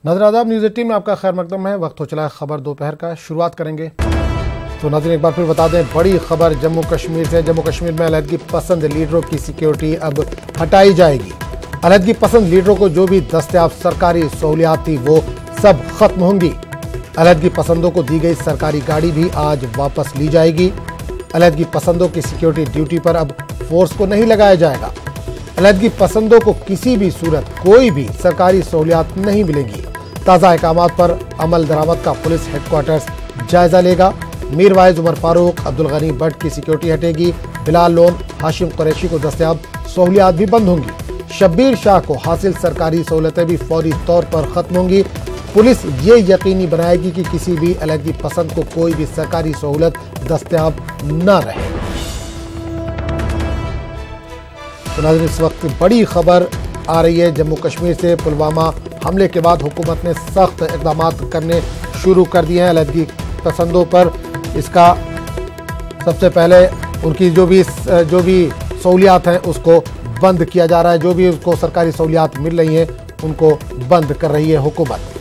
नाज़रीन आदाब, न्यूज़ 18 में आपका खैर मकदम है। वक्त हो चला है खबर दोपहर का। शुरुआत करेंगे तो नाज़रीन एक बार फिर बता दें, बड़ी खबर जम्मू कश्मीर से। जम्मू कश्मीर में अलहदगी पसंद लीडरों की सिक्योरिटी अब हटाई जाएगी। अलहदगी पसंद लीडरों को जो भी दस्तयाब सरकारी सहूलियात थी वो सब खत्म होंगी। अलहदगी पसंदों को दी गई सरकारी गाड़ी भी आज वापस ली जाएगी। अलहदगी पसंदों की सिक्योरिटी ड्यूटी पर अब फोर्स को नहीं लगाया जाएगा। अलहदगी पसंदों को किसी भी सूरत कोई भी सरकारी सहूलियात नहीं मिलेगी। ताज़ा अहकामात पर अमल दरामद का पुलिस हेडक्वार्टर्स जायजा लेगा। मीर वाइज, उमर फारूक, अब्दुल गनी भट्ट की सिक्योरिटी हटेगी। बिलाल लोन, हाशिम कुरैशी को दस्तयाब सहूलियात भी बंद होंगी। शब्बीर शाह को हासिल सरकारी सहूलतें भी फौरी तौर पर खत्म होंगी। पुलिस ये यकीनी बनाएगी कि किसी भी अलहदगी पसंद को कोई भी सरकारी सहूलत दस्तयाब न रहे। तो नाज़रीन इस वक्त बड़ी खबर आ रही है जम्मू कश्मीर से। पुलवामा हमले के बाद हुकूमत ने सख्त इक़दाम करने शुरू कर दिए हैं अलहदगी पसंदों पर। इसका सबसे पहले उनकी जो भी सहूलियात हैं उसको बंद किया जा रहा है। जो भी उसको सरकारी सहूलियात मिल रही हैं उनको बंद कर रही है हुकूमत।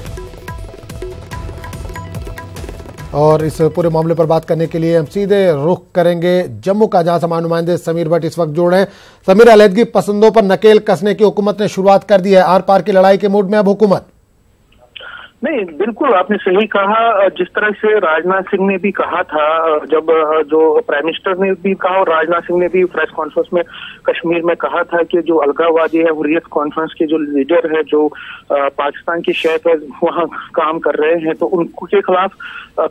और इस पूरे मामले पर बात करने के लिए हम सीधे रुख करेंगे जम्मू का, जहां समाज नुमाइंदे समीर भट्ट इस वक्त जुड़ रहे हैं। समीर, अलहदगी पसंदों पर नकेल कसने की हुकूमत ने शुरुआत कर दी है। आर पार की लड़ाई के मूड में अब हुकूमत। नहीं, बिल्कुल आपने सही कहा। जिस तरह से राजनाथ सिंह ने भी कहा था, जब जो प्राइम मिनिस्टर ने भी कहा और राजनाथ सिंह ने भी प्रेस कॉन्फ्रेंस में कश्मीर में कहा था कि जो अलगाववादी है, हुर्रियत कॉन्फ्रेंस के जो लीडर है, जो पाकिस्तान की शहर पर वहाँ काम कर रहे हैं, तो उनके खिलाफ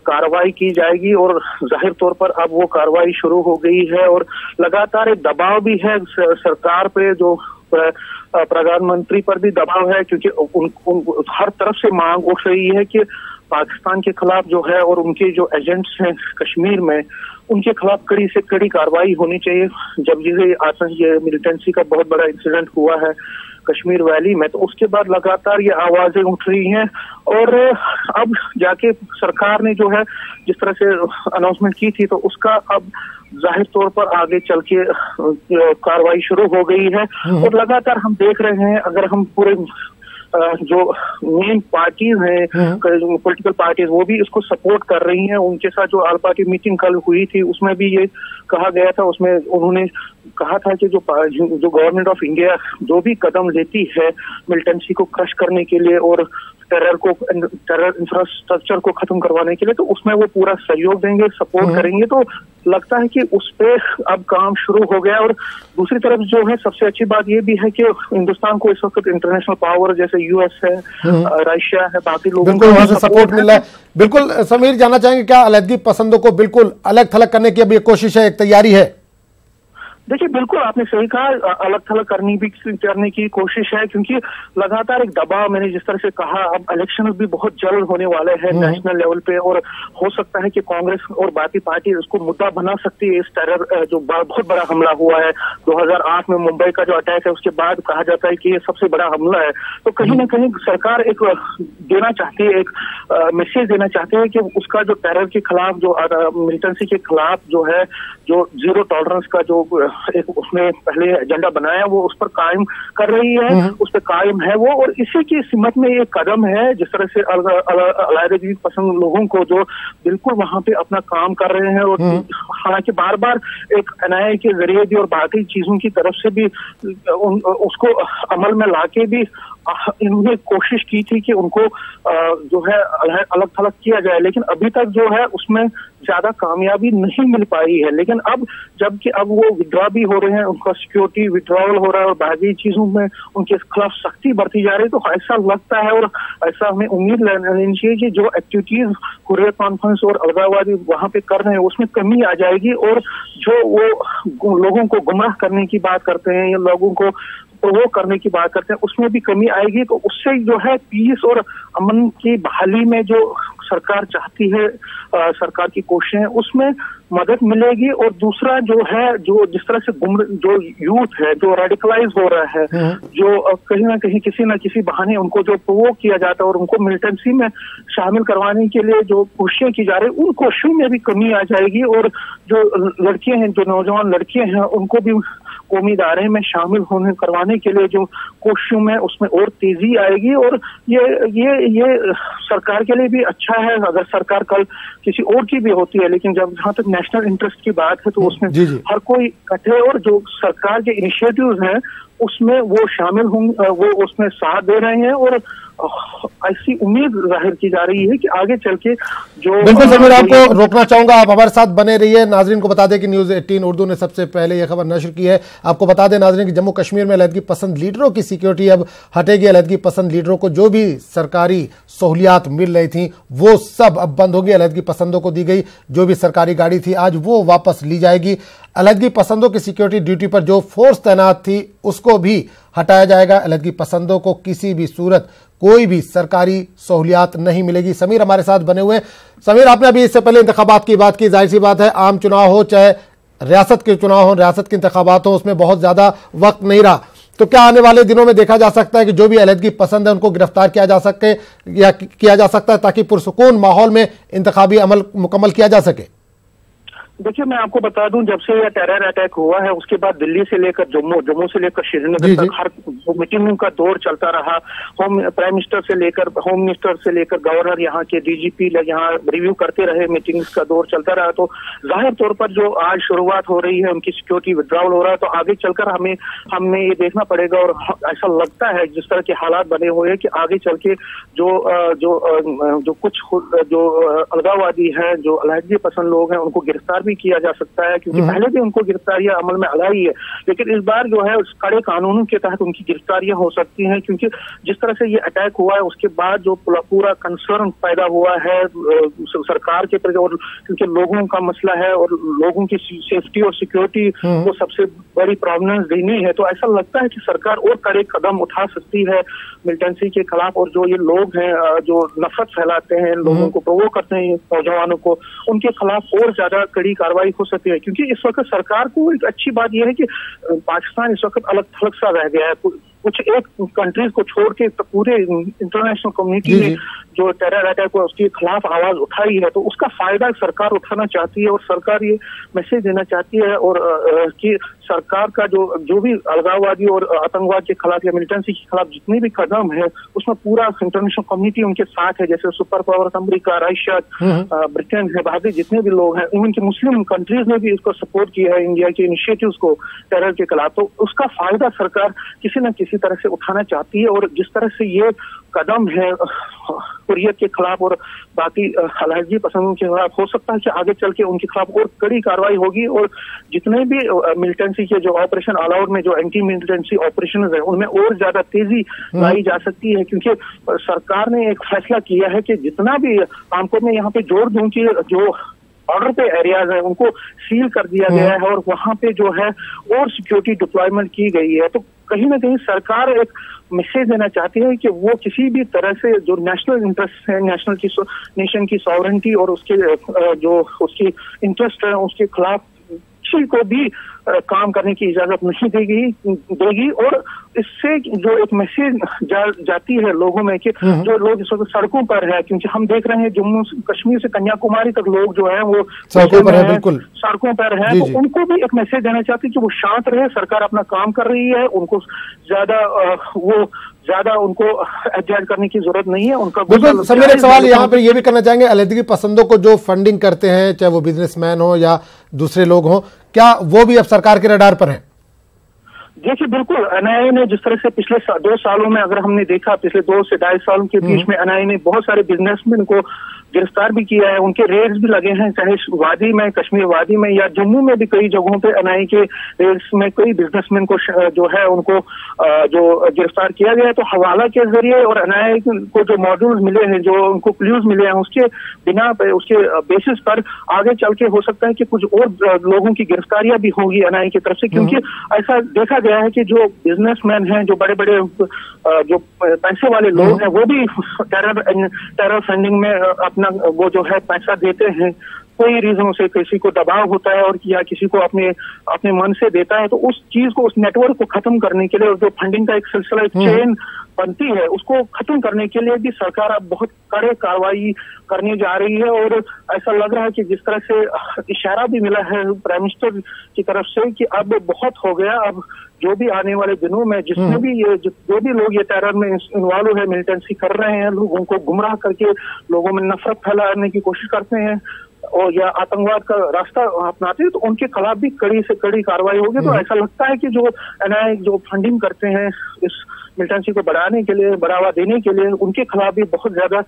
कार्रवाई की जाएगी। और जाहिर तौर पर अब वो कार्रवाई शुरू हो गई है और लगातार एक दबाव भी है सरकार पे, जो प्रधानमंत्री पर भी दबाव है, क्योंकि हर तरफ से मांग उठ रही है कि पाकिस्तान के खिलाफ जो है और उनके जो एजेंट्स हैं कश्मीर में, उनके खिलाफ कड़ी से कड़ी कार्रवाई होनी चाहिए। जब ये मिलिटेंसी का बहुत बड़ा इंसिडेंट हुआ है कश्मीर वैली में, तो उसके बाद लगातार ये आवाजें उठ रही हैं। और अब जाके सरकार ने जो है जिस तरह से अनाउंसमेंट की थी, तो उसका अब जाहिर तौर पर आगे चल के कार्रवाई शुरू हो गई है। और लगातार हम देख रहे हैं, अगर हम पूरे जो मेन पार्टीज हैं, पॉलिटिकल पार्टीज, वो भी इसको सपोर्ट कर रही हैं। उनके साथ जो ऑल पार्टी मीटिंग कल हुई थी उसमें भी ये कहा गया था, उसमें उन्होंने कहा था कि जो गवर्नमेंट ऑफ इंडिया जो भी कदम लेती है मिलिटेंसी को क्रश करने के लिए और टेरर इंफ्रास्ट्रक्चर को खत्म करवाने के लिए, तो उसमें वो पूरा सहयोग देंगे, सपोर्ट करेंगे। तो लगता है कि उस पे अब काम शुरू हो गया। और दूसरी तरफ जो है सबसे अच्छी बात ये भी है कि हिंदुस्तान को इस वक्त इंटरनेशनल पावर जैसे यूएस है, रशिया है, बाकी लोगों को वहां से सपोर्ट मिल रहा है। बिल्कुल समीर, जानना चाहेंगे क्या अलहदगी पसंदों को बिल्कुल अलग थलग करने की अब ये कोशिश है, एक तैयारी है? देखिए, बिल्कुल आपने सही कहा, अलग थलग करने की कोशिश है, क्योंकि लगातार एक दबाव, मैंने जिस तरह से कहा, अब इलेक्शन भी बहुत जल्द होने वाले हैं नेशनल लेवल पे, और हो सकता है कि कांग्रेस और बाकी पार्टी उसको मुद्दा बना सकती है। इस टेरर जो बहुत बड़ा हमला हुआ है 2008 में, मुंबई का जो अटैक है, उसके बाद कहा जाता है कि ये सबसे बड़ा हमला है। तो कहीं ना कहीं सरकार एक देना चाहती है, एक मैसेज देना चाहती है कि उसका जो टेरर के खिलाफ, जो मिलिटेंसी के खिलाफ जो है, जो जीरो टॉलरेंस का जो एक उसने पहले एजेंडा बनाया, वो उस पर कायम कर रही है, उस पर कायम है वो। और इसी की सिमत में ये कदम है, जिस तरह से अलहदगी पसंद लोगों को जो बिल्कुल वहां पे अपना काम कर रहे हैं, और हालांकि बार बार एक एनआईए के जरिए भी और बाकी चीजों की तरफ से भी उसको अमल में लाके भी इन्होंने कोशिश की थी कि उनको जो है अलग थलग किया जाए, लेकिन अभी तक जो है उसमें ज्यादा कामयाबी नहीं मिल पाई है। लेकिन अब जबकि अब वो विड्रॉ भी हो रहे हैं, उनका सिक्योरिटी विड्रॉवल हो रहा है और बाकी चीजों में उनके खिलाफ सख्ती बरती जा रही है, तो ऐसा लगता है और ऐसा हमें उम्मीद लेनी चाहिए कि जो एक्टिविटीज हुर्रियत कॉन्फ्रेंस और अलगाववादी वहां पे कर रहे हैं उसमें कमी आ जाएगी। और जो वो लोगों को गुमराह करने की बात करते हैं या लोगों को प्रोवोक करने की बात करते हैं, उसमें भी कमी आएगी। तो उससे जो है पीस और अमन की बहाली में जो सरकार चाहती है, सरकार की कोशिशें, उसमें मदद मिलेगी। और दूसरा जो है, जो जिस तरह से जो यूथ है जो रेडिकलाइज हो रहा है, जो कहीं ना कहीं किसी न किसी बहाने उनको जो प्रोवोक किया जाता है और उनको मिलिटेंसी में शामिल करवाने के लिए जो कोशिशें की जा रही है, उन कोशिशों में भी कमी आ जाएगी। और जो लड़के हैं, जो नौजवान लड़के हैं, उनको भी कौमी इदारे में शामिल होने करवाने के लिए जो कोशिशों में उसमें और तेजी आएगी। और ये सरकार के लिए भी अच्छा है अगर सरकार कल किसी और की भी होती है, लेकिन जब जहां तक नेशनल इंटरेस्ट की बात है तो उसमें हर कोई इकट्ठे, और जो सरकार के इनिशिएटिव्स हैं उसमें वो शामिल होंगे, वो उसमें साथ दे रहे हैं। और ऐसी उम्मीद जाहिर की जा रही है कि आगे चल के जो बिल्कुल समीर, आपको रोकना चाहूंगा, आप हमारे साथ बने रहिए। नाजरीन को बता दें कि न्यूज़ 18 उर्दू ने सबसे पहले यह खबर नशर की है। आपको बता दें नाजरीन कि जम्मू कश्मीर में अलहदगी पसंद लीडरों की सिक्योरिटी अब हटेगी। अलहदगी पसंद लीडरों को जो भी सरकारी सहूलियात मिल रही थी वो सब अब बंद होगी। अलहदगी पसंदों को दी गई जो भी सरकारी गाड़ी थी आज वो वापस ली जाएगी। अलहदगी पसंदों की सिक्योरिटी ड्यूटी पर जो फोर्स तैनात थी उसको भी हटाया जाएगा। अलहदगी पसंदों को किसी भी सूरत कोई भी सरकारी सहूलियात नहीं मिलेगी। समीर हमारे साथ बने हुए। समीर, आपने अभी इससे पहले इंतखाबात की बात की, जाहिर सी बात है आम चुनाव हो चाहे रियासत के चुनाव हो, रियासत के इंतखाबात हो, उसमें बहुत ज्यादा वक्त नहीं रहा। तो क्या आने वाले दिनों में देखा जा सकता है कि जो भी अलहदगी पसंद है उनको गिरफ्तार किया जा सके या किया जा सकता है ताकि पुरसुकून माहौल में इंतखाबी अमल मुकम्मल किया जा सके? देखिए, मैं आपको बता दूं, जब से यह टेरर अटैक हुआ है उसके बाद दिल्ली से लेकर जम्मू से लेकर श्रीनगर तक हर मीटिंगों का दौर चलता रहा। प्राइम मिनिस्टर से लेकर होम मिनिस्टर से लेकर गवर्नर, यहाँ के डीजीपी यहाँ रिव्यू करते रहे, मीटिंग्स का दौर चलता रहा। तो जाहिर तौर पर जो आज शुरुआत हो रही है, उनकी सिक्योरिटी विड्रॉवल हो रहा है, तो आगे चलकर हमें ये देखना पड़ेगा। और ऐसा लगता है जिस तरह के हालात बने हुए हैं कि आगे चल के जो कुछ जो अलगाववादी है, जो अलहदगी पसंद लोग हैं, उनको गिरफ्तार भी किया जा सकता है, क्योंकि पहले भी उनको गिरफ्तारियां अमल में लाई है। लेकिन इस बार जो है उस कड़े कानूनों के तहत उनकी गिरफ्तारियां हो सकती हैं, क्योंकि जिस तरह से ये अटैक हुआ है उसके बाद जो पूरा कंसर्न पैदा हुआ है सरकार के प्रति, और क्योंकि लोगों का मसला है और लोगों की सेफ्टी और सिक्योरिटी को सबसे बड़ी प्रोमिनेंस देनी है, तो ऐसा लगता है कि सरकार और कड़े कदम उठा सकती है मिलिटेंसी के खिलाफ। और जो ये लोग हैं जो नफरत फैलाते हैं, लोगों को प्रोवोक करते हैं, नौजवानों को, उनके खिलाफ और ज्यादा कड़ी कार्रवाई हो सकती है। क्योंकि इस वक्त सरकार को एक अच्छी बात यह है कि पाकिस्तान इस वक्त अलग थलग सा रह गया है। कुछ एक कंट्रीज को छोड़ के तो पूरे इंटरनेशनल कम्युनिटी ने जो टेरर अटैक हुआ उसके खिलाफ आवाज उठाई है, तो उसका फायदा सरकार उठाना चाहती है। और सरकार ये मैसेज देना चाहती है और कि सरकार का जो भी अलगाववादी और आतंकवाद के खिलाफ या मिलिटेंसी के खिलाफ जितने भी कदम है उसमें पूरा इंटरनेशनल कम्युनिटी उनके साथ है। जैसे super power America, Russia, Britain है, बाकी जितने भी लोग हैं, इवन की मुस्लिम कंट्रीज ने भी इसको सपोर्ट किया है, इंडिया के इनिशिएटिव्स को टेरर के खिलाफ। तो उसका फायदा सरकार किसी न किसी तरह से उठाना चाहती है। और जिस तरह से ये कदम है हुर्रियत के खिलाफ और बाकी अलहदगी पसंदों के खिलाफ, हो सकता है कि आगे चल के उनके खिलाफ और कड़ी कार्रवाई होगी। और जितने भी मिलिटेंसी के जो ऑपरेशन ऑल आउट में जो एंटी मिलिटेंसी ऑपरेशन है उनमें और ज्यादा तेजी लाई जा सकती है, क्योंकि सरकार ने एक फैसला किया है कि जितना भी आमतौर में यहाँ पे जोड़ दूं कि जो ऑर्डर पे एरियाज है उनको सील कर दिया गया है और वहां पे जो है और सिक्योरिटी डिप्लॉयमेंट की गई है। तो कहीं ना कहीं सरकार एक मैसेज देना चाहती है कि वो किसी भी तरह से जो नेशनल इंटरेस्ट है, नेशन की सॉवरेंटी और उसके जो उसकी इंटरेस्ट है उसके खिलाफ किसी को भी काम करने की इजाजत नहीं देगी। और इससे जो एक मैसेज जाती है लोगों में कि जो लोग इस वक्त सड़कों पर है, क्योंकि हम देख रहे हैं जम्मू कश्मीर से कन्याकुमारी तक लोग जो है वो सड़कों पर है, बिल्कुल सड़कों पर है, तो उनको भी एक मैसेज देना चाहती है कि वो शांत रहे, सरकार अपना काम कर रही है, उनको ज्यादा उनको एडजस्ट करने की जरूरत नहीं है। उनका बिल्कुल समीर, एक सवाल यहाँ पे ये भी करना चाहेंगे, अलहदगी पसंदों को जो फंडिंग करते हैं चाहे वो बिजनेसमैन हो या दूसरे लोग हो, क्या वो भी अब सरकार के रडार पर हैं? देखिए, बिल्कुल एनआईए ने जिस तरह से पिछले 2 सालों में अगर हमने देखा, पिछले 2 से 2.5 साल के बीच में एनआईए ने बहुत सारे बिजनेसमैन को गिरफ्तार भी किया है, उनके रेड्स भी लगे हैं, चाहे वादी में, कश्मीर वादी में या जम्मू में भी कई जगहों पे एनआईए के रेड्स में कई बिजनेसमैन को जो है उनको जो गिरफ्तार किया गया है। तो हवाला के जरिए और एनआईए को जो मॉड्यूल्स मिले हैं, जो उनको क्लूज मिले हैं, उसके बिना पे, उसके बेसिस पर आगे चल के हो सकता है कि कुछ और लोगों की गिरफ्तारियां भी होगी एनआईए की तरफ से, क्योंकि ऐसा देखा गया है कि जो बिजनेसमैन हैं, जो बड़े बड़े जो पैसे वाले लोग हैं, वो भी टेरर फंडिंग में अपना वो जो है पैसा देते हैं। कोई रीजनों से किसी को दबाव होता है और या किसी को अपने अपने मन से देता है, तो उस चीज को, उस नेटवर्क को खत्म करने के लिए, और जो फंडिंग का एक सिलसिला, एक चेन बनती है, उसको खत्म करने के लिए भी सरकार अब बहुत कड़े कार्रवाई करने जा रही है। और ऐसा लग रहा है कि जिस तरह से इशारा भी मिला है प्राइम मिनिस्टर की तरफ से कि अब बहुत हो गया, अब जो भी आने वाले दिनों में जिसमें भी ये जो भी लोग ये टेरर में इन्वॉल्व है, मिलिटेंसी कर रहे हैं, लोगों को गुमराह करके लोगों में नफरत फैलाने की कोशिश करते हैं और या आतंकवाद का रास्ता अपनाते हैं, तो उनके खिलाफ भी कड़ी से कड़ी कार्रवाई होगी। तो ऐसा लगता है कि जो एनआईए जो फंडिंग करते हैं इस मिलिटेंसी को बढ़ाने के लिए, बढ़ावा देने के लिए, उनके खिलाफ भी बहुत ज्यादा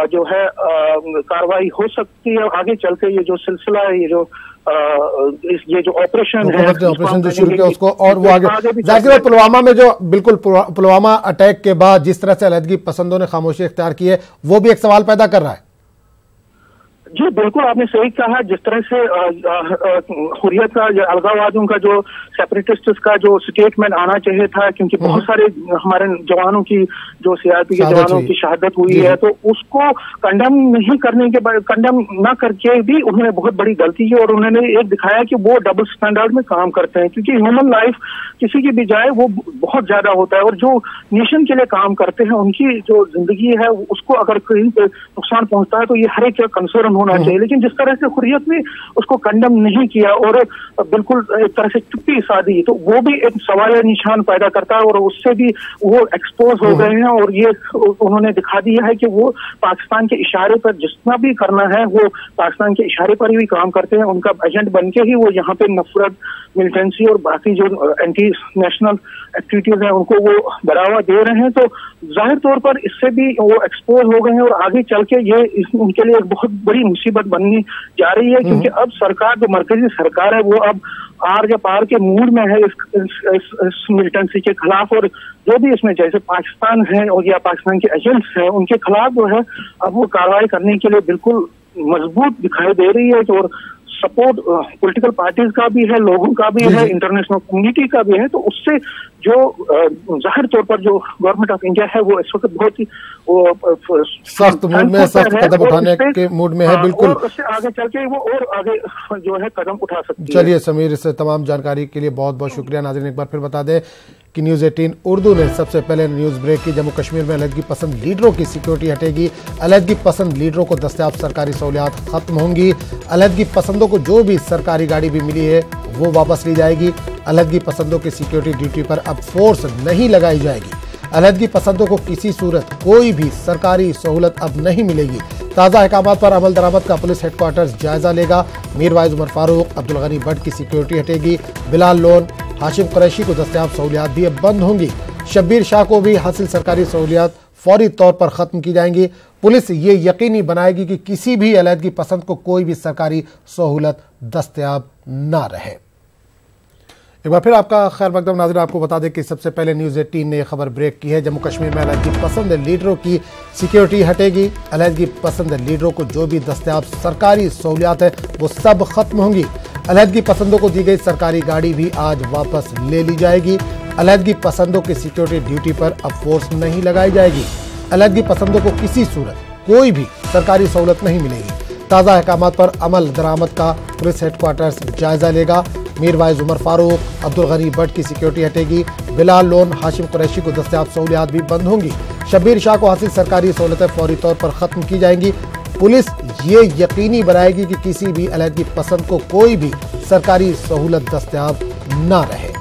जो है कार्रवाई हो सकती है। आगे चलते ये जो सिलसिला है, ये जो ऑपरेशन है, ऑपरेशन जो शुरू किया उसको, और वो आगे जाहिर पुलवामा में जो बिल्कुल पुलवामा अटैक के बाद जिस तरह से अलहदगी पसंदों ने खामोशी इख्तियार की है, वो भी एक सवाल पैदा कर रहा है। जी बिल्कुल, आपने सही कहा। जिस तरह से हुर्रियत का या अलगाववादियों का जो सेपरेटिस्ट का जो स्टेटमेंट आना चाहिए था, क्योंकि बहुत सारे हमारे जवानों की, जो सीआरपी के जवानों की शहादत हुई है, तो उसको कंडेम नहीं करने के बाद, कंडेम न करके भी उन्होंने बहुत बड़ी गलती की और उन्होंने एक दिखाया कि वो डबल स्टैंडर्ड में काम करते हैं, क्योंकि ह्यूमन लाइफ किसी की भी जाए वो बहुत ज्यादा होता है और जो नेशन के लिए काम करते हैं उनकी जो जिंदगी है उसको अगर कहीं पे नुकसान पहुंचता है तो ये हर एक का कंसर्न होना चाहिए। लेकिन जिस तरह से हुर्रियत ने उसको कंडेम नहीं किया और बिल्कुल एक तरह से चुप्पी साधी, तो वो भी एक सवाल निशान पैदा करता है और उससे भी वो एक्सपोज हो गए हैं और ये उन्होंने दिखा दिया है कि वो पाकिस्तान के इशारे पर जितना भी करना है वो पाकिस्तान के इशारे पर ही काम करते हैं। उनका एजेंट बन के ही वो यहाँ पे नफरत, मिलिटेंसी और बाकी जो एंटी नेशनल एक्टिविटीज हैं उनको वो बढ़ावा दे रहे हैं। तो जाहिर तौर पर इससे भी वो एक्सपोज हो गए हैं और आगे चल के ये उनके लिए एक बहुत बड़ी मुसीबत बननी जा रही है, क्योंकि अब सरकार, जो मरकजी सरकार है, वो अब आर या पार के मूड में है इस मिलिटेंसी के खिलाफ। और जो भी इसमें जैसे पाकिस्तान है और या पाकिस्तान के एजेंट्स हैं उनके खिलाफ जो है अब वो कार्रवाई करने के लिए बिल्कुल मजबूत दिखाई दे रही है। और सपोर्ट पॉलिटिकल पार्टीज का भी है, लोगों का भी है, इंटरनेशनल कम्युनिटी का भी है। तो उससे जो जाहिर तौर पर जो गवर्नमेंट ऑफ इंडिया है वो इस वक्त बहुत ही सख्त मूड में, सख्त कदम उठाने के मूड में है। बिल्कुल, और उससे आगे चल के वो और आगे जो है कदम उठा सकती है। चलिए समीर, इस तमाम जानकारी के लिए बहुत बहुत शुक्रिया। नाज़रीन, एक बार फिर बता दें कि न्यूज़ 18 उर्दू ने सबसे पहले न्यूज़ ब्रेक की। जम्मू कश्मीर में अलहदगी पसंद लीडरों की सिक्योरिटी हटेगी, अलहदगी पसंद लीडरों को दस्तयाब सरकारी सहूलियात खत्म होंगी, अलहदगी पसंदों को जो भी सरकारी गाड़ी भी मिली है वो वापस ली जाएगी, अलहदगी पसंदों की सिक्योरिटी ड्यूटी पर अब फोर्स नहीं लगाई जाएगी, अलहदगी पसंदों को किसी सूरत कोई भी सरकारी सहूलत अब नहीं मिलेगी। ताज़ा अहकामात पर अमल दरामद का पुलिस हेडक्वार्टर्स जायजा लेगा। मीरवाइज उमर फारूक, अब्दुल गनी भट्ट की सिक्योरिटी हटेगी, बिलाल लोन, हाशिम कुरैशी को दस्तयाब सहूलियात भी अब बंद होंगी, शब्बीर शाह को भी हासिल सरकारी सहूलियात फौरी तौर पर ख़त्म की जाएंगी। पुलिस ये यकीनी बनाएगी कि किसी भी अलहदगी पसंद को कोई भी सरकारी सहूलत दस्तयाब ना रहे। एक बार फिर आपका खैर मकदम। नाज़रीन, आपको बता दें कि सबसे पहले न्यूज़ 18 ने खबर ब्रेक की है। जम्मू कश्मीर में अलहदगी पसंद लीडरों की सिक्योरिटी हटेगी, अलहदगी पसंद लीडरों को जो भी दस्तयाब सरकारी सहूलियात है वो सब खत्म होंगी, अलहदगी पसंदों को दी गई सरकारी गाड़ी भी आज वापस ले ली जाएगी, अलहदगी पसंदों की सिक्योरिटी ड्यूटी पर अब फोर्स नहीं लगाई जाएगी, अलहदगी पसंदों को किसी सूरत कोई भी सरकारी सहूलत नहीं मिलेगी। ताज़ा अहकामात पर अमल दरामद का पुलिस हेडक्वार्टर्स जायजा लेगा। मीरवाइज उमर फारूक, अब्दुल गनी भट्ट की सिक्योरिटी हटेगी, बिलाल लोन, हाशिम कुरैशी को दस्तयाब सहूलियात भी बंद होंगी, शब्बीर शाह को हासिल सरकारी सहूलतें फौरी तौर पर ख़त्म की जाएंगी। पुलिस ये यकीनी बनाएगी कि किसी भी अलहदगी पसंद को कोई भी सरकारी सहूलत दस्तयाब ना रहे।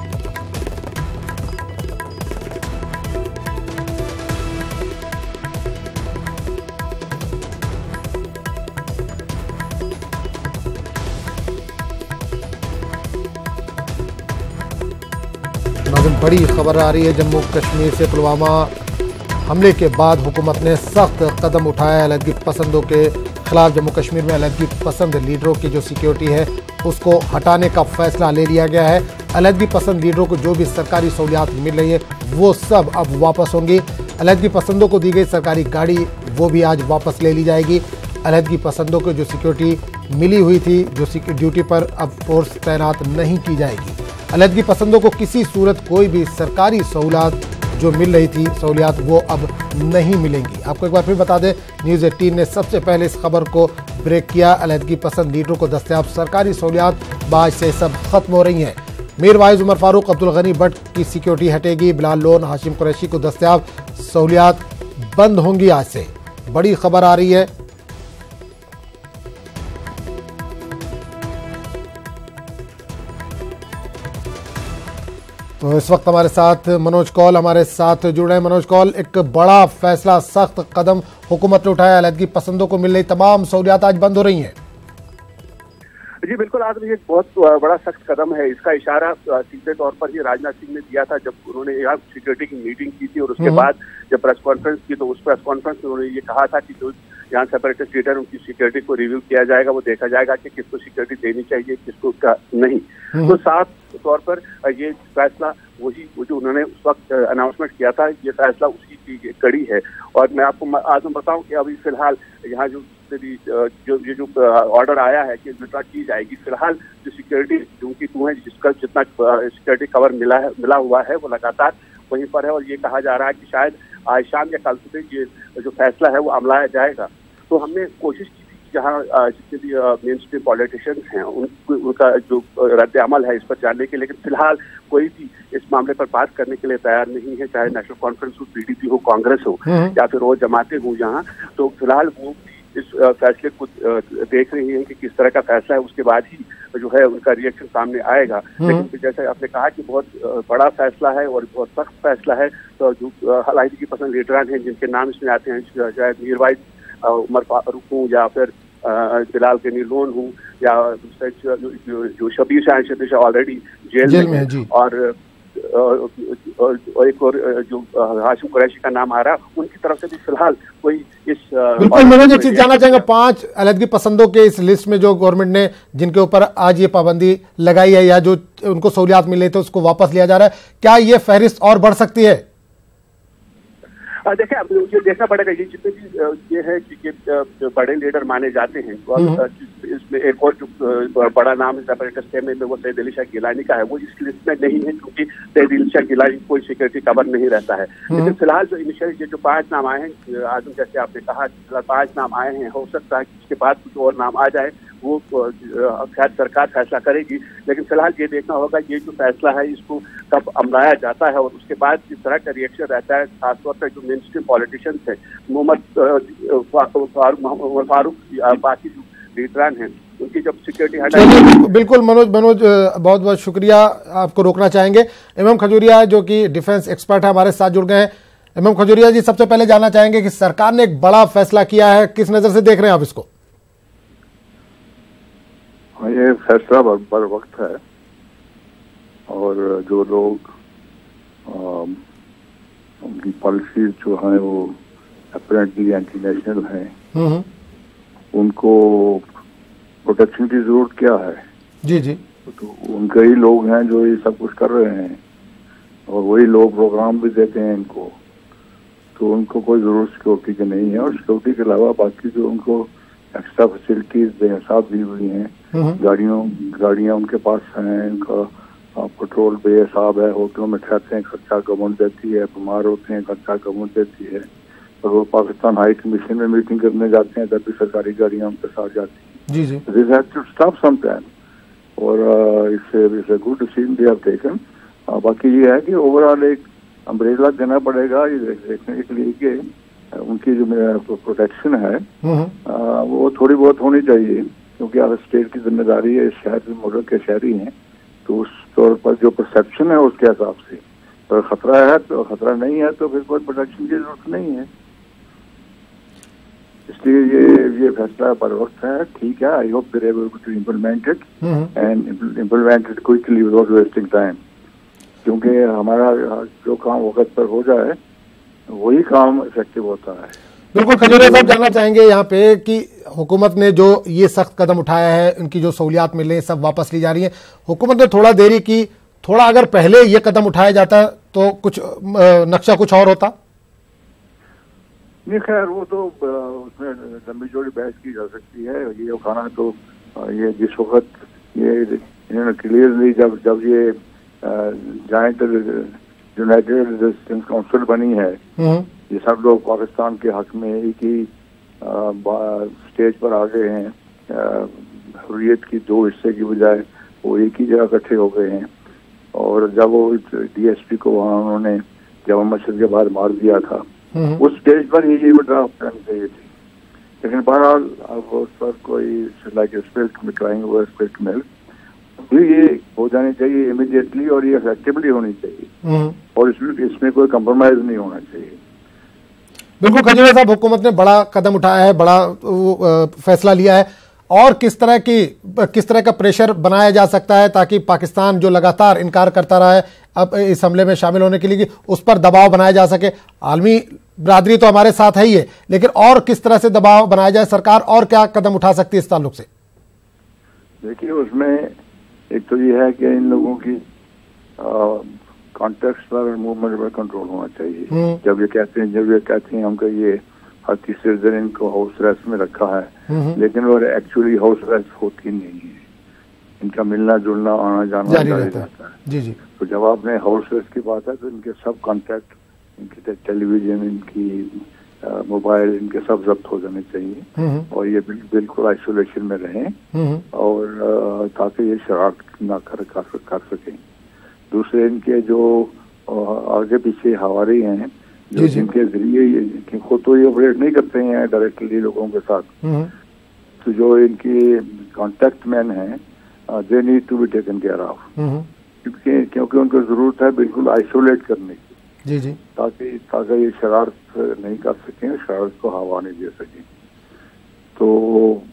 बड़ी खबर आ रही है जम्मू कश्मीर से। पुलवामा हमले के बाद हुकूमत ने सख्त कदम उठाया। अलहदगी पसंदों के खिलाफ जम्मू कश्मीर में अलहदगी पसंद लीडरों की जो सिक्योरिटी है उसको हटाने का फैसला ले लिया गया है। अलहदगी पसंद लीडरों को जो भी सरकारी सहूलियात मिल रही है वो सब अब वापस होंगी। अलहदगी पसंदों को दी गई सरकारी गाड़ी वो भी आज वापस ले ली जाएगी। अलहदगी पसंदों को जो सिक्योरिटी मिली हुई थी, जो ड्यूटी पर अब फोर्स तैनात नहीं की जाएगी। अलहदगी पसंदों को किसी सूरत कोई भी सरकारी सहूलत जो मिल रही थी सहूलियात वो अब नहीं मिलेंगी। आपको एक बार फिर बता दें, न्यूज़ 18 ने सबसे पहले इस खबर को ब्रेक किया। अलहदगी पसंद लीडरों को दस्तयाब सरकारी सहूलियात आज से सब खत्म हो रही हैं। मीर वाइज, उमर फारूक, अब्दुल गनी भट्ट की सिक्योरिटी हटेगी। बिलाल लोन, हाशिम कुरैशी को दस्तयाब सहूलियात बंद होंगी आज से। बड़ी खबर आ रही है। तो इस वक्त हमारे साथ मनोज कौल हमारे साथ जुड़ रहे हैं। मनोज कौल, एक बड़ा फैसला, सख्त कदम हुकूमत ने उठाया। अलहदगी पसंदों को मिल रही तमाम सहूलियात आज बंद हो रही हैं। जी बिल्कुल, आज ये बहुत बड़ा सख्त कदम है। इसका इशारा सीधे तौर पर ही राजनाथ सिंह ने दिया था जब उन्होंने यहाँ सिक्योरिटी की मीटिंग की थी, और उसके बाद जब प्रेस कॉन्फ्रेंस की तो उस प्रेस कॉन्फ्रेंस में उन्होंने ये कहा था कि जो यहाँ सेपरेटिस्ट लीडर उनकी सिक्योरिटी को रिव्यू किया जाएगा, वो देखा जाएगा कि किसको सिक्योरिटी देनी चाहिए, किसको नहीं। तो साफ तौर पर ये फैसला वही जो उन्होंने उस वक्त अनाउंसमेंट किया था, ये फैसला उसी की कड़ी है। और मैं आपको आज मैं बताऊं कि अभी फिलहाल यहाँ जो ऑर्डर आया है कि विड्रॉ की जाएगी, फिलहाल जो सिक्योरिटी उनकी टू है, जिसका जितना सिक्योरिटी कवर मिला हुआ है वो लगातार वहीं पर है। और ये कहा जा रहा है कि शायद आज शाम या कल सुबह ये जो फैसला है वो अमलाया जाएगा। तो हमने कोशिश की थी कि जहाँ जितने भी मेन स्ट्रीम पॉलिटिशियंस हैं उनका जो रद्द अमल है इस पर जानने के, लेकिन फिलहाल कोई भी इस मामले पर बात करने के लिए तैयार नहीं है, चाहे नेशनल कॉन्फ्रेंस हो, पीडीपी हो, कांग्रेस हो या फिर वो जमातें हो यहाँ। तो फिलहाल वो इस फैसले को देख रही है कि किस तरह का फैसला है, उसके बाद ही जो है उनका रिएक्शन सामने आएगा। लेकिन जैसे आपने कहा कि बहुत बड़ा फैसला है और बहुत सख्त फैसला है, तो जो अलहदगी पसंद लीडरान हैं जिनके नाम इसमें आते हैं, चाहे मीर वाइज, उमर फारूक हूँ या फिर बिलाल गनी लोन हूँ या जो शबीर शाह ऑलरेडी जेल में है, और एक और जो हाशिम कुरैशी का नाम आ रहा, उनकी तरफ से भी फिलहाल कोई इस बिल्कुल। मनोज, एक चीज जानना चाहेंगे, 5 अलहदगी पसंदों के इस लिस्ट में जो गवर्नमेंट ने जिनके ऊपर आज ये पाबंदी लगाई है या जो उनको सहूलियात मिल रही थी उसको वापस लिया जा रहा है, क्या ये फहरिस्त और बढ़ सकती है? देखिए, अब ये देखना पड़ेगा। ये जितने भी ये है कि बड़े लीडर माने जाते हैं, इसमें एक और जो बड़ा नाम है सेपरेटिस्ट में वो सैयद अली शाह गिलानी का है, वो इस लिस्ट में नहीं है क्योंकि सैयद अली शाह गिलानी कोई सिक्योरिटी कवर नहीं रहता है। लेकिन फिलहाल जो इनिशियली जो 5 नाम आए हैं, आजम जैसे आपने कहा 5 नाम आए हैं, हो सकता है कि उसके बाद कुछ और नाम आ जाए, वो शायद सरकार फैसला करेगी। लेकिन फिलहाल ये देखना होगा ये जो फैसला है इसको कब अमलाया जाता है और उसके बाद किस तरह का रिएक्शन रहता है। खासतौर पर जो मेन स्ट्रीम पॉलिटिशियंस हैं, उमर फारूक, बाकी जो लीडरान हैं, उनकी जब सिक्योरिटी हटाई। बिल्कुल मनोज, बहुत बहुत शुक्रिया। आपको रोकना चाहेंगे इमाम खजूरिया जो कि डिफेंस एक्सपर्ट है, हमारे साथ जुड़ गए हैं। इमाम खजूरिया जी, सबसे पहले जानना चाहेंगे कि सरकार ने एक बड़ा फैसला किया है, किस नजर से देख रहे हैं आप इसको? ये फैसला बर वक्त है और जो लोग उनकी पॉलिसीज जो हैं वो अपरेंटली एंटी नेशनल हैं, उनको प्रोटेक्शन की जरूरत क्या है? जी जी, तो उनके ही लोग हैं जो ये सब कुछ कर रहे हैं और वही लोग प्रोग्राम भी देते हैं इनको, तो उनको कोई जरूरत सिक्योरिटी की नहीं है। और सिक्योरिटी के अलावा बाकी जो उनको एक्स्ट्रा फैसिलिटीज बेहिसाब दी हुई हैं, गाड़ियाँ उनके पास हैं, उनका पेट्रोल बेहिसाब है, होटलों में ठहरते हैं खर्चा गवर्नमेंट देती है, बीमार होते हैं खर्चा गवर्नमेंट देती है, और वो पाकिस्तान हाई कमीशन में मीटिंग करने जाते हैं तब भी सरकारी गाड़ियाँ उनके साथ जाती हैं। जी जी, this has to stop some time और it's good decision they have taken. बाकी ये है कि ओवरऑल एक अम्ब्रेला देना पड़ेगा ये देखने के लिए कि उनकी जो प्रोटेक्शन है वो थोड़ी बहुत होनी चाहिए, क्योंकि अगर स्टेट की जिम्मेदारी है, शहर मॉडल के शहरी हैं, तो उस तौर पर जो परसेप्शन है उसके हिसाब से अगर खतरा है तो खतरा नहीं है तो फिर कोई प्रोटेक्शन की जरूरत नहीं है। इसलिए ये फैसला पर वक्त है, ठीक है। I hope they able to implement it and implement it quickly without wasting time, क्योंकि हमारा जो काम वक्त पर हो जाए वही काम इफेक्टिव होता है। बिल्कुल खजूरिया साहब, जानना चाहेंगे यहाँ पे कि हुकूमत ने जो ये सख्त कदम उठाया है, उनकी जो सहूलियात मिल रही है सब वापस ली जा रही है, हुकूमत ने थोड़ा देरी की, थोड़ा अगर पहले ये कदम उठाया जाता तो कुछ नक्शा कुछ और होता? नहीं, खैर वो तो उसमें लंबी चौड़ी बहस की जा सकती है। ये उठाना तो ये जिस वक्त ये इन्होंने क्लियरली जब ये जॉइंट यूनाइटेड रेजिस्टेंस काउंसिल बनी है, ये सब लोग पाकिस्तान के हक में एक ही स्टेज पर आ गए हैं। हुर्रियत की दो हिस्से की बजाय वो एक ही जगह इकट्ठे हो गए हैं। और जब वो DSP को वहाँ उन्होंने जामा मस्जिद के बाहर मार दिया था, उस स्टेज पर ही ये ड्राफ्ट करनी चाहिए थी। लेकिन बहरहाल अब उस पर कोई लाइक स्पिल्ट मिटाइंग हुआ स्पिल्ट मिल्क भी ये हो जानी चाहिए इमीडिएटली, और ये इफेक्टिवली होनी चाहिए, और इसमें कोई कंप्रोमाइज नहीं होना चाहिए। बिल्कुल खजूरिया साहब, हुकूमत ने बड़ा कदम उठाया है, बड़ा फैसला लिया है, और किस तरह का प्रेशर बनाया जा सकता है ताकि पाकिस्तान जो लगातार इनकार करता रहा है अब इस हमले में शामिल होने के लिए, उस पर दबाव बनाया जा सके। आलमी बिरादरी तो हमारे साथ है ही है, लेकिन और किस तरह से दबाव बनाया जाए, सरकार और क्या कदम उठा सकती है इस ताल्लुक से? देखिए, उसमें एक तो ये है कि इन लोगों की कॉन्टेक्स्ट पर मूवमेंट पर कंट्रोल होना चाहिए। जब ये कहते हैं हमको ये हर तीसरे दिन इनको हाउस अरेस्ट में रखा है, लेकिन वो एक्चुअली हाउस अरेस्ट होती नहीं है, इनका मिलना जुलना आना जाना जारी रहता है। जी जी। तो जब आपने हाउस अरेस्ट की बात है तो इनके सब कॉन्टैक्ट, इनकी टेलीविजन, इनकी मोबाइल, इनके सब जब्त हो जाने चाहिए, और ये बिल्कुल आइसोलेशन में रहें, और ताकि ये शरारत ना कर सकें। दूसरे इनके जो आगे पीछे हवारी हैं, जो जिनके जरिए खुद तो ये ऑपरेट नहीं करते हैं डायरेक्टली लोगों के साथ, तो जो इनकी कॉन्टेक्ट मैन हैं, they need to be taken care of, क्योंकि उनको जरूरत है बिल्कुल आइसोलेट करने की, जी जी, ताकि ये शरारत नहीं कर सकें, शरारत को हवा नहीं दे सकें। तो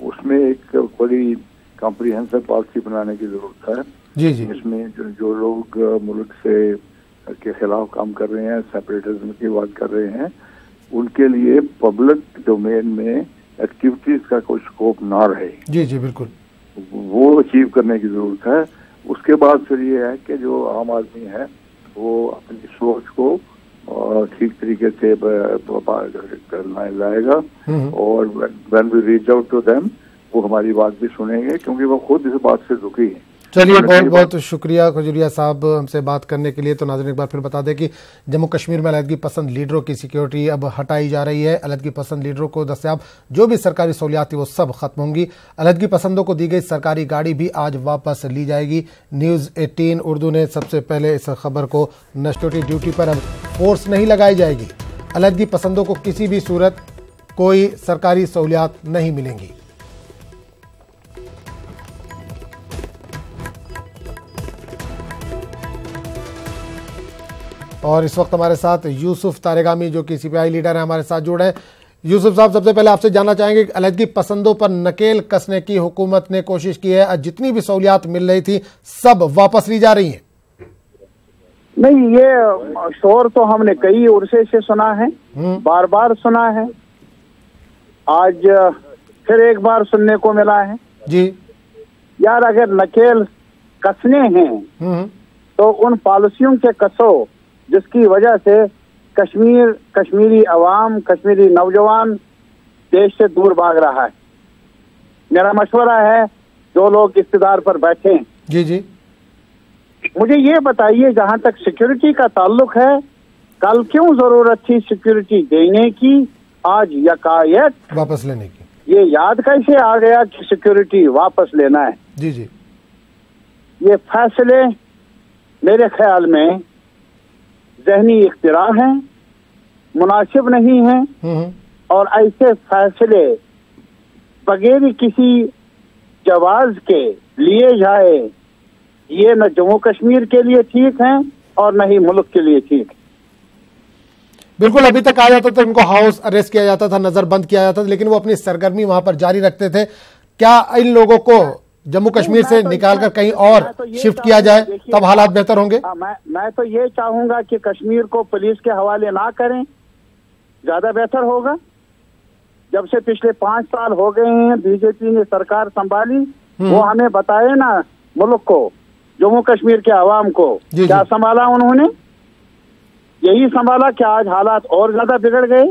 उसमें एक बड़ी कॉम्प्रिहेंसिव पॉलिसी बनाने की जरूरत है, जी जी, जिसमें जो लोग मुल्क से के खिलाफ काम कर रहे हैं, सेपरेटिज्म की बात कर रहे हैं, उनके लिए पब्लिक डोमेन में एक्टिविटीज का कोई स्कोप ना रहे, जी जी बिल्कुल, वो अचीव करने की जरूरत है। उसके बाद फिर ये है कि जो आम आदमी है वो अपनी सोच को ठीक तरीके से करना लाएगा, और when we reach out to them, वो हमारी बात भी सुनेंगे, क्योंकि वो खुद इस बात से दुखी है। चलिए, बहुत बहुत शुक्रिया खजूरिया साहब हमसे बात करने के लिए। तो नाज़रीन, एक बार फिर बता दें कि जम्मू कश्मीर में अलहदगी पसंद लीडरों की सिक्योरिटी अब हटाई जा रही है। अलहदगी पसंद लीडरों को दस्तियाब जो भी सरकारी सहूलियात थी वो सब खत्म होंगी। अलहदगी पसंदों को दी गई सरकारी गाड़ी भी आज वापस ली जाएगी। न्यूज़ 18 उर्दू ने सबसे पहले इस खबर को नश्र की ड्यूटी पर अब फोर्स नहीं लगाई जाएगी। अलहदगी पसंदों को किसी भी सूरत कोई सरकारी सहूलियात नहीं मिलेंगी। और इस वक्त हमारे साथ यूसुफ तारेगामी जो कि CPI लीडर है हमारे साथ जुड़े हैं। यूसुफ साहब, सबसे पहले आपसे जानना चाहेंगे कि अलहदगी पसंदों पर नकेल कसने की हुकूमत ने कोशिश की है, जितनी भी सहूलियात मिल रही थी सब वापस ली जा रही हैं। नहीं, ये शोर तो हमने कई उर्से से सुना है, बार बार सुना है, आज फिर एक बार सुनने को मिला है। जी यार, अगर नकेल कसने हैं तो उन पॉलिसियों के कसो जिसकी वजह से कश्मीरी अवाम, कश्मीरी नौजवान देश से दूर भाग रहा है। मेरा मशवरा है जो लोग इख्तिदार पर बैठे हैं, जी जी, मुझे ये बताइए, जहां तक सिक्योरिटी का ताल्लुक है, कल क्यों जरूरत थी सिक्योरिटी देने की, आज यकायक वापस लेने की? ये याद कैसे आ गया कि सिक्योरिटी वापस लेना है? जी जी, ये फैसले मेरे ख्याल में ज़हनी इख्तिरा है, मुनासिब नहीं है, और ऐसे फैसले बगैर किसी जवाज के लिए जाए, ये न जम्मू कश्मीर के लिए ठीक है और न ही मुल्क के लिए ठीक है। बिल्कुल, अभी तक आ जाता था इनको हाउस अरेस्ट किया जाता था, नजरबंद किया जाता था, लेकिन वो अपनी सरगर्मी वहां पर जारी रखते थे। क्या इन लोगों को जम्मू कश्मीर से निकालकर कहीं और शिफ्ट किया जाए, तब हालात बेहतर होंगे? मैं तो ये चाहूंगा कि कश्मीर को पुलिस के हवाले ना करें, ज्यादा बेहतर होगा। जब से पिछले 5 साल हो गए हैं बीजेपी ने सरकार संभाली, वो हमें बताए ना मुल्क को, जम्मू कश्मीर के अवाम को क्या संभाला उन्होंने? यही संभाला कि आज हालात और ज्यादा बिगड़ गए।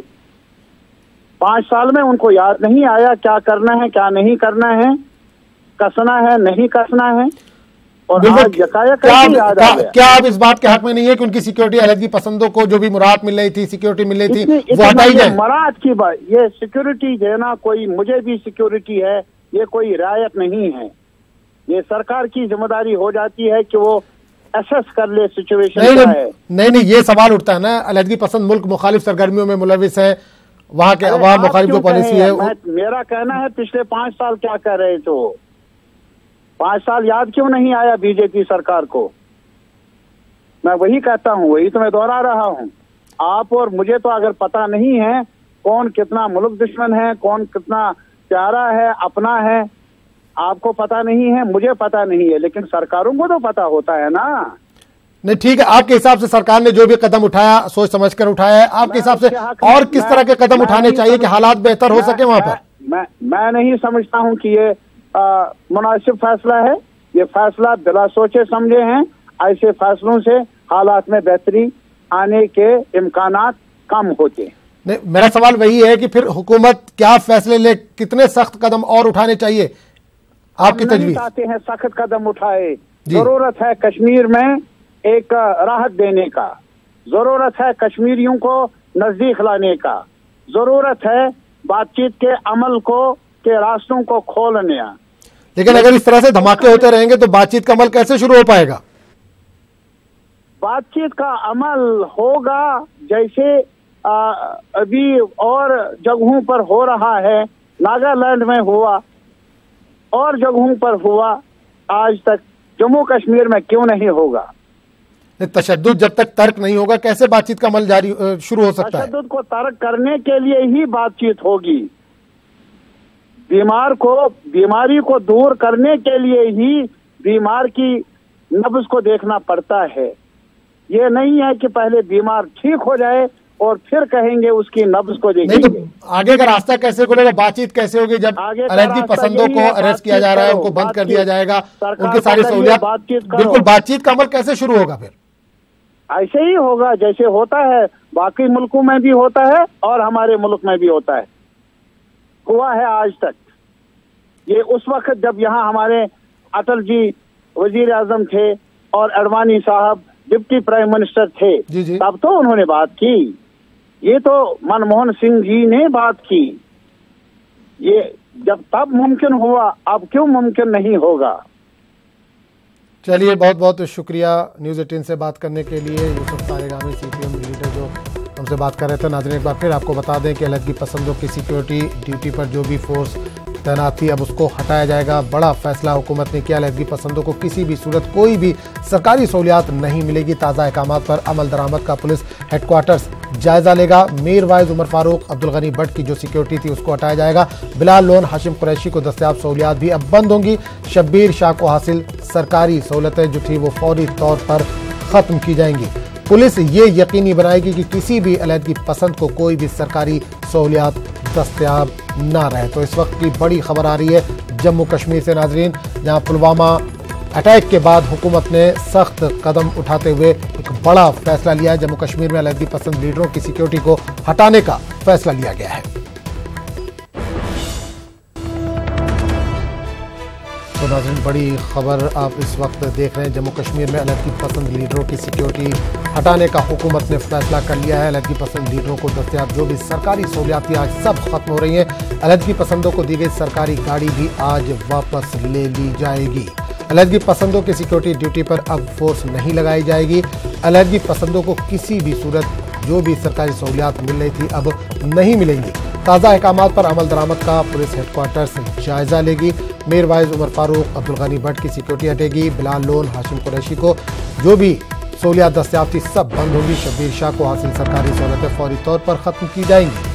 5 साल में उनको याद नहीं आया क्या करना है क्या नहीं करना है, कसना है नहीं कसना है। और आज यकायक कैसे याद आ गया? क्या आप इस बात के हक में नहीं है कि उनकी सिक्योरिटी अलग की पसंदों को जो भी मुराद मिल रही थी, सिक्योरिटी मिल रही थी, वो हटाई जाए? मुराद की बात, ये सिक्योरिटी देना कोई, मुझे भी सिक्योरिटी है, ये कोई रियायत नहीं है। ये सरकार की जिम्मेदारी हो जाती है कि वो एसेस कर ले सिचुएशन क्या है। नहीं, ये सवाल उठता है ना, अलहदगी पसंद मुल्क मुखालिफ सरगर्मियों में मुलविस है, वहाँ के अवाम मुखालिफ जो पॉलिसी है। मेरा कहना है पिछले 5 साल क्या कर रहे थे वो? 5 साल याद क्यों नहीं आया बीजेपी सरकार को? मैं वही कहता हूँ, वही तो मैं दोहरा रहा हूँ। आप और मुझे तो अगर पता नहीं है कौन कितना मुल्क दुश्मन है, कौन कितना प्यारा है, अपना है, आपको पता नहीं है, मुझे पता नहीं है, लेकिन सरकारों को तो पता होता है ना। नहीं ठीक है, आपके हिसाब से सरकार ने जो भी कदम उठाया सोच समझकर उठाया है, आपके हिसाब से और किस तरह के कदम उठाने चाहिए कि हालात बेहतर हो सके वहां पर? मैं नहीं समझता हूं कि ये मुनासिब फैसला है। ये फैसला बिला सोचे समझे हैं। ऐसे फैसलों से हालात में बेहतरी आने के इम्कानात कम होते। नहीं, मेरा सवाल वही है कि फिर हुकूमत क्या फैसले ले, कितने सख्त कदम और उठाने चाहिए आपकी तजवीज़? चाहते हैं सख्त कदम उठाए। जरूरत है कश्मीर में एक राहत देने का, जरूरत है कश्मीरियों को नजदीक लाने का, जरूरत है बातचीत के अमल को के रास्तों को खोलने। लेकिन अगर इस तरह से धमाके होते रहेंगे तो बातचीत का अमल कैसे शुरू हो पाएगा? बातचीत का अमल होगा जैसे अभी और जगहों पर हो रहा है, नागालैंड में हुआ और जगहों पर हुआ, आज तक जम्मू कश्मीर में क्यों नहीं होगा? तशद्दुद जब तक तर्क नहीं होगा कैसे बातचीत का अमल जारी शुरू हो सकता है? तशद्दुद को तर्क करने के लिए ही बातचीत होगी। बीमारी को दूर करने के लिए ही बीमार की नब्ज को देखना पड़ता है। ये नहीं है कि पहले बीमार ठीक हो जाए और फिर कहेंगे उसकी नब्ज को देखेंगे। नहीं तो आगे का रास्ता कैसे खुलेगा, बातचीत कैसे होगी जब अलहदगी पसंदों को अरेस्ट किया जा रहा है, उनको बंद कर दिया जाएगा, उनकी सारी सहूलियत? बिल्कुल, बातचीत का अमल कैसे शुरू होगा फिर? ऐसे ही होगा जैसे होता है, बाकी मुल्कों में भी होता है और हमारे मुल्क में भी होता है, हुआ है आज तक। ये उस वक्त जब यहाँ हमारे अटल जी वजीर आजम थे और अडवाणी साहब डिप्टी प्राइम मिनिस्टर थे, तब तो उन्होंने बात की। ये तो मनमोहन सिंह जी ने बात की। ये जब तब मुमकिन हुआ, अब क्यों मुमकिन नहीं होगा? चलिए, बहुत बहुत शुक्रिया न्यूज़ 18 से बात करने के लिए। यूसुफ तारिगामी सीपीएम लीडर जो हमसे बात कर रहे थे। नाज़रीन, एक बार फिर आपको बता दें कि अलहदगी पसंदों की सिक्योरिटी ड्यूटी पर जो भी फोर्स तैनात थी अब उसको हटाया जाएगा। बड़ा फैसला हुकूमत ने किया। अलहदगी पसंदों को किसी भी सूरत कोई भी सरकारी सहूलियात नहीं मिलेगी। ताज़ा अहकामात पर अमल दरामद का पुलिस हेडक्वार्टर्स जायजा लेगा। मीर वाइज उमर फारूक अब्दुल गनी भट्ट की जो सिक्योरिटी थी उसको हटाया जाएगा। बिलाल लोन हाशिम कुरैशी को दस्तयाब सहूलियात भी अब बंद होंगी। शब्बीर शाह को हासिल सरकारी सहूलतें जो थी वो फौरी तौर पर खत्म की जाएंगी। पुलिस ये यकीनी बनाएगी कि किसी भी अलहदगी पसंद को कोई भी सरकारी सहूलियात दस्तयाब ना रहे। तो इस वक्त की बड़ी खबर आ रही है जम्मू कश्मीर से नाजरीन, जहां पुलवामा अटैक के बाद हुकूमत ने सख्त कदम उठाते हुए एक बड़ा फैसला लिया है। जम्मू कश्मीर में अलहदगी पसंद लीडरों की सिक्योरिटी को हटाने का फैसला लिया गया है। तो नाज़रीन, बड़ी खबर आप इस वक्त देख रहे हैं। जम्मू कश्मीर में अलहदगी पसंद लीडरों की सिक्योरिटी हटाने का हुकूमत ने फैसला कर लिया है। अलहदगी पसंद लीडरों को दस्तयाब जो भी सरकारी सहूलियात आज सब खत्म हो रही हैं। अलहदगी पसंदों को दी गई सरकारी गाड़ी भी आज वापस ले ली जाएगी। अलहदगी पसंदों की सिक्योरिटी ड्यूटी पर अब फोर्स नहीं लगाई जाएगी। अलहदगी पसंदों को किसी भी सूरत जो भी सरकारी सहूलियात मिल रही थी अब नहीं मिलेंगी। ताज़ा अहकामात पर अमल दरामद का पुलिस हेडक्वार्टर्स जायजा लेगी। मीर वाइज उमर फारूक अब्दुल गनी भट्ट की सिक्योरिटी हटेगी। बिलाल लोन हाशिम कुरैशी को जो भी सहूलियात दस्तयाब थी सब बंद होंगी। शब्बीर शाह को हासिल सरकारी सहूलतें फौरी तौर पर ख़त्म की जाएंगी।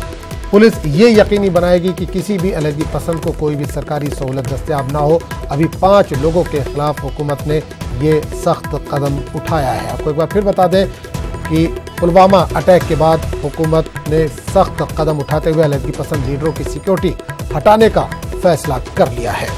पुलिस ये यकीनी बनाएगी कि किसी भी अलहदगी पसंद को कोई भी सरकारी सहूलत दस्तयाब ना हो। अभी 5 लोगों के खिलाफ हुकूमत ने ये सख्त कदम उठाया है। आपको एक बार फिर बता दें कि पुलवामा अटैक के बाद हुकूमत ने सख्त कदम उठाते हुए अलहदगी पसंद लीडरों की सिक्योरिटी हटाने का फैसला कर लिया है।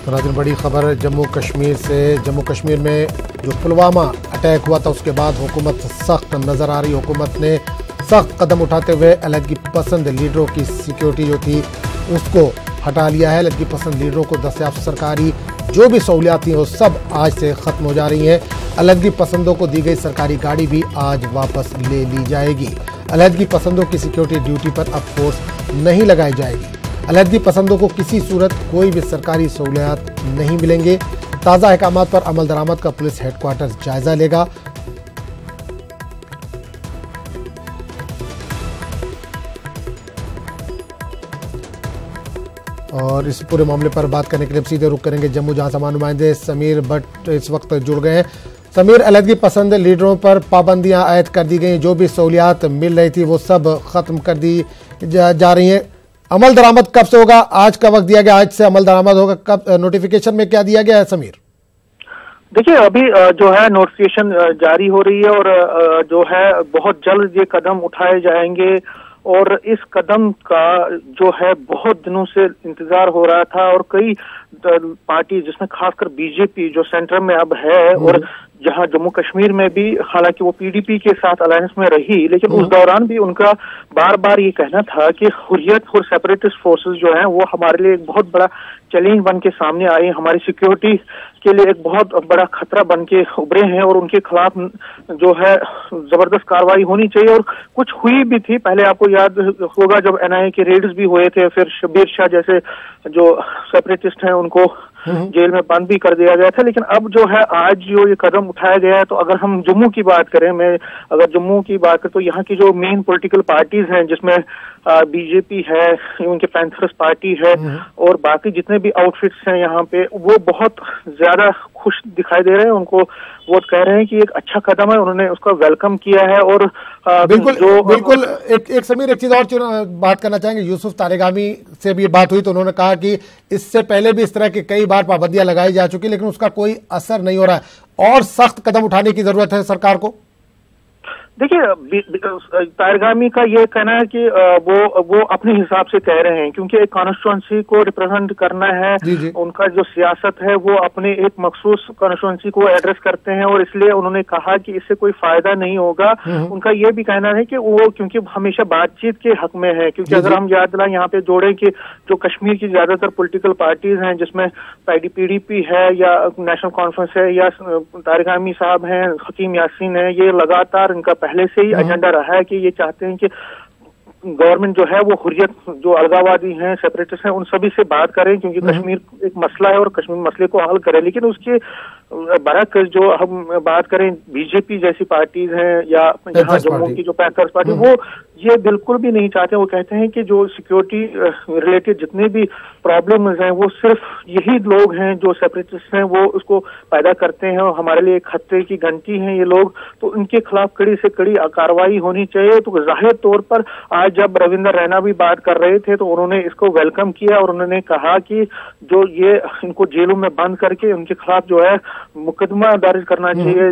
तो नाज़रीन, बड़ी खबर जम्मू कश्मीर से। जम्मू कश्मीर में जो पुलवामा अटैक हुआ था उसके बाद हुकूमत सख्त नज़र आ रही। हुकूमत ने सख्त कदम उठाते हुए अलहदगी पसंद लीडरों की सिक्योरिटी जो थी उसको हटा लिया है। अलहदगी पसंद लीडरों को दस्तयाब सरकारी जो भी सहूलियात थी वो सब आज से ख़त्म हो जा रही हैं। अलहदगी पसंदों को दी गई सरकारी गाड़ी भी आज वापस ले ली जाएगी। अलहदगी पसंदों की सिक्योरिटी ड्यूटी पर अब फोर्स नहीं लगाई जाएगी। अलहदगी पसंदों को किसी सूरत कोई भी सरकारी सहूलियात नहीं मिलेंगे। ताज़ा अहकामात पर अमल दरामद का पुलिस हेडक्वार्टर जायजा लेगा। और इस पूरे मामले पर बात करने के लिए सीधे रुख करेंगे जम्मू, जहां से नुमाइंदे समीर भट्ट इस वक्त जुड़ गए हैं। समीर, अलहदगी पसंद लीडरों पर पाबंदियां आयद कर दी गई, जो भी सहूलियात मिल रही थी वो सब खत्म कर दी जा रही हैं। अमल दरामद कब से होगा? आज का वक्त दिया गया, आज से अमल दरामद होगा। कब? नोटिफिकेशन में क्या दिया गया है समीर? देखिए, अभी जो है नोटिफिकेशन जारी हो रही है और जो है बहुत जल्द ये कदम उठाए जाएंगे। और इस कदम का जो है बहुत दिनों से इंतजार हो रहा था और कई पार्टी जिसमें खासकर बीजेपी जो सेंटर में अब है और जहां जम्मू कश्मीर में भी हालांकि वो पीडीपी के साथ अलायंस में रही, लेकिन उस दौरान भी उनका बार बार ये कहना था कि हुर्रियत और सेपरेटिस्ट फोर्सेस जो हैं वो हमारे लिए एक बहुत बड़ा चैलेंज बन के सामने आई, हमारी सिक्योरिटी के लिए एक बहुत बड़ा खतरा बन के उभरे हैं और उनके खिलाफ जो है जबरदस्त कार्रवाई होनी चाहिए। और कुछ हुई भी थी। पहले आपको याद होगा जब एनआईए के रेड्स भी हुए थे, फिर शब्बीर शाह जैसे जो सेपरेटिस्ट हैं उनको जेल में बंद भी कर दिया गया था। लेकिन अब जो है आज जो ये कदम उठाया गया है, तो अगर हम जम्मू की बात करें, मैं अगर जम्मू की बात करें तो यहाँ की जो मेन पॉलिटिकल पार्टीज हैं जिसमें बीजेपी है, उनके पैंथर्स पार्टी है और बाकी जितने भी आउटफिट्स हैं यहाँ पे, वो बहुत ज्यादा खुश दिखाई दे रहे हैं। उनको वो कह रहे हैं कि एक अच्छा कदम है, उन्होंने उसका वेलकम किया है। और बिल्कुल एक समीर, एक चीज और बात करना चाहेंगे। यूसुफ तारिगामी से भी बात हुई तो उन्होंने कहा कि इससे पहले भी इस तरह की कई बार पाबंदियां लगाई जा चुकी, लेकिन उसका कोई असर नहीं हो रहा है और सख्त कदम उठाने की जरूरत है सरकार को। देखिए, तारगामी का ये कहना है कि वो अपने हिसाब से कह रहे हैं, क्योंकि एक कॉन्स्टिट्यूंसी को रिप्रेजेंट करना है। उनका जो सियासत है वो अपने एक मखसूस कॉन्स्टिट्यूंसी को एड्रेस करते हैं और इसलिए उन्होंने कहा कि इससे कोई फायदा नहीं होगा। उनका ये भी कहना है कि वो क्योंकि हमेशा बातचीत के हक में है, क्योंकि अगर हम याद दिलाएं यहाँ पे जोड़ें कि जो कश्मीर की ज्यादातर पॉलिटिकल पार्टीज हैं जिसमें पीडीपी है या नेशनल कॉन्फ्रेंस है या तारगामी साहब हैं, हकीम यासीन है, ये लगातार इनका पहले से ही एजेंडा रहा है कि ये चाहते हैं कि गवर्नमेंट जो है वो हुर्रियत, जो अलगावादी हैं, सेपरेटिस्ट हैं, उन सभी से बात करें, क्योंकि कश्मीर एक मसला है और कश्मीर मसले को हल करें। लेकिन उसके बरक जो हम बात करें बीजेपी जैसी पार्टीज हैं या यहाँ जम्मू की जो पैंथर्स पार्टी, वो ये बिल्कुल भी नहीं चाहते। वो कहते हैं कि जो सिक्योरिटी रिलेटेड जितने भी प्रॉब्लम्स हैं वो सिर्फ यही लोग हैं जो सेपरेटिस्ट हैं वो उसको पैदा करते हैं और हमारे लिए खतरे की घंटी हैं ये लोग, तो इनके खिलाफ कड़ी से कड़ी कार्रवाई होनी चाहिए। तो जाहिर तौर पर आज जब रविंदर रैना भी बात कर रहे थे तो उन्होंने इसको वेलकम किया और उन्होंने कहा कि जो ये इनको जेलों में बंद करके उनके खिलाफ जो है मुकदमा दर्ज करना चाहिए,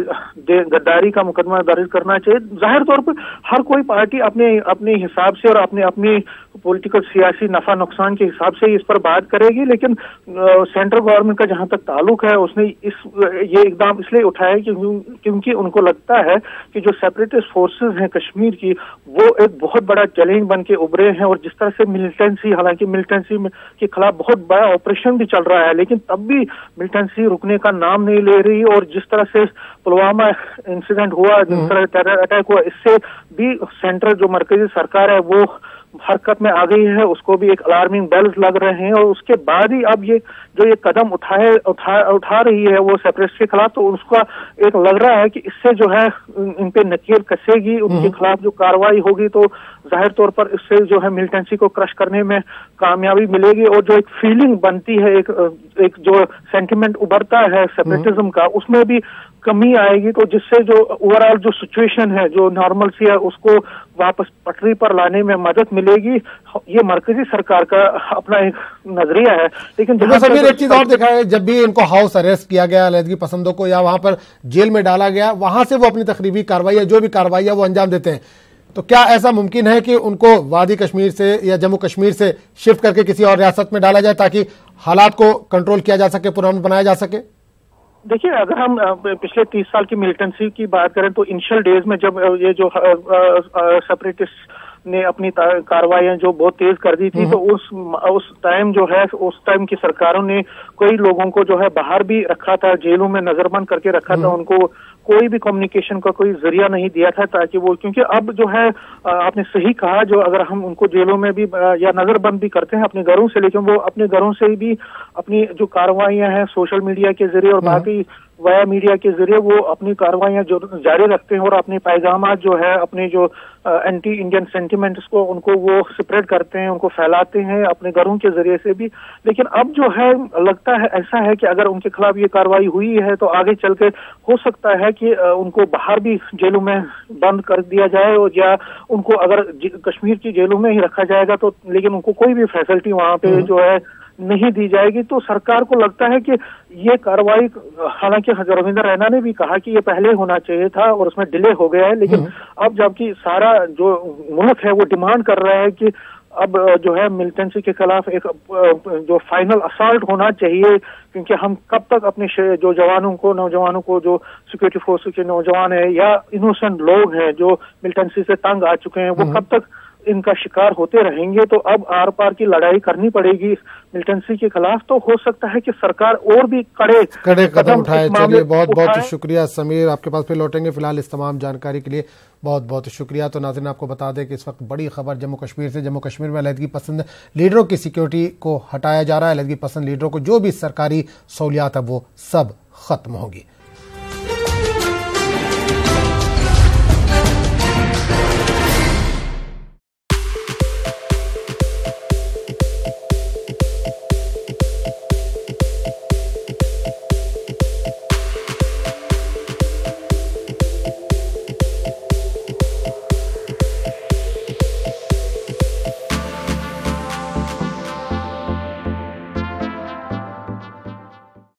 गद्दारी का मुकदमा दर्ज करना चाहिए। जाहिर तौर पर हर कोई पार्टी अपने हिसाब से और अपनी पॉलिटिकल सियासी नफा नुकसान के हिसाब से इस पर बात करेगी, लेकिन सेंट्रल गवर्नमेंट का जहां तक ताल्लुक है उसने ये इकदाम इसलिए उठाया क्योंकि उनको लगता है कि जो सेपरेटिस्ट फोर्सेस हैं कश्मीर की वो एक बहुत बड़ा चैलेंज बन के उभरे हैं। और जिस तरह से मिलिटेंसी, हालांकि मिलिटेंसी के खिलाफ बहुत बड़ा ऑपरेशन भी चल रहा है, लेकिन तब भी मिलिटेंसी रुकने का नाम नहीं ले रही। और जिस तरह से पुलवामा इंसिडेंट हुआ, जिस तरह टेरर अटैक हुआ, इससे भी सेंट्रल जो मरकजी सरकार है वो हरकत में आ गई है, उसको भी एक अलार्मिंग बेल्स लग रहे हैं। और उसके बाद ही अब ये जो ये कदम उठा रही है वो सेपरेटिस्ट के खिलाफ, तो उसका एक लग रहा है कि इससे जो है इन पे नकेल कसेगी, उनके खिलाफ जो कार्रवाई होगी तो जाहिर तौर पर इससे जो है मिलिटेंसी को क्रश करने में कामयाबी मिलेगी। और जो एक फीलिंग बनती है, एक जो सेंटिमेंट उभरता है सेपरेटिज्म का, उसमें भी कमी आएगी। तो जिससे जो ओवरऑल जो सिचुएशन है, जो नॉर्मल सी है, उसको वापस पटरी पर लाने में मदद मिलेगी। ये मरकजी सरकार का अपना एक नजरिया है। लेकिन एक चीज और देखा है, जब भी इनको हाउस अरेस्ट किया गया अलहदगी पसंदों को या वहां पर जेल में डाला गया, वहां से वो अपनी तकरीबी कार्रवाई या जो भी कार्रवाई है वो अंजाम देते हैं। तो क्या ऐसा मुमकिन है कि उनको वादी कश्मीर से या जम्मू कश्मीर से शिफ्ट करके किसी और रियासत में डाला जाए ताकि हालात को कंट्रोल किया जा सके, पुनर्वास बनाया जा सके? देखिए, अगर हम पिछले 30 साल की मिलिटेंसी की बात करें तो इनिशियल डेज में जब ये जो सेपरेटिस्ट ने अपनी कार्रवाइयां जो बहुत तेज कर दी थी, तो उस टाइम जो है, उस टाइम की सरकारों ने कई लोगों को जो है बाहर भी रखा था, जेलों में नजरबंद करके रखा था, उनको कोई भी कम्युनिकेशन का कोई जरिया नहीं दिया था ताकि वो, क्योंकि अब जो है आपने सही कहा, जो अगर हम उनको जेलों में भी या नजरबंद भी करते हैं अपने घरों से, लेकिन वो अपने घरों से भी अपनी जो कार्रवाइयां हैं सोशल मीडिया के जरिए और बाकी वाया मीडिया के जरिए वो अपनी कार्रवाइयां जो जारी रखते हैं और अपने पैगाम जो है, अपने जो एंटी इंडियन सेंटिमेंट्स को उनको वो स्प्रेड करते हैं, उनको फैलाते हैं अपने घरों के जरिए से भी। लेकिन अब जो है लगता है ऐसा है कि अगर उनके खिलाफ ये कार्रवाई हुई है तो आगे चल के हो सकता है कि उनको बाहर भी जेलों में बंद कर दिया जाए, और या उनको अगर कश्मीर की जेलों में ही रखा जाएगा तो लेकिन उनको कोई भी फैसिलिटी वहां पे जो है नहीं दी जाएगी। तो सरकार को लगता है कि ये कार्रवाई, हालांकि रविंद्र रैना ने भी कहा कि ये पहले होना चाहिए था और उसमें डिले हो गया है, लेकिन अब जबकि सारा जो मुल्क है वो डिमांड कर रहा है कि अब जो है मिलिटेंसी के खिलाफ एक जो फाइनल असॉल्ट होना चाहिए, क्योंकि हम कब तक अपने जो नौजवानों को जो सिक्योरिटी फोर्स के नौजवान है या इनोसेंट लोग हैं जो मिलिटेंसी से तंग आ चुके हैं, वो कब तक इनका शिकार होते रहेंगे। तो अब आर पार की लड़ाई करनी पड़ेगी मिलिटेंसी के खिलाफ। तो हो सकता है कि सरकार और भी कड़े कदम उठाए। चलिए, बहुत बहुत शुक्रिया समीर, आपके पास फिर लौटेंगे। फिलहाल इस तमाम जानकारी के लिए बहुत बहुत शुक्रिया। तो नाज़रीन, आपको बता दें कि इस वक्त बड़ी खबर जम्मू कश्मीर से। जम्मू कश्मीर में अलहदगी पसंद लीडरों की सिक्योरिटी को हटाया जा रहा है। अलहदगी पसंद लीडरों को जो भी सरकारी सहूलियात है वो सब खत्म होगी।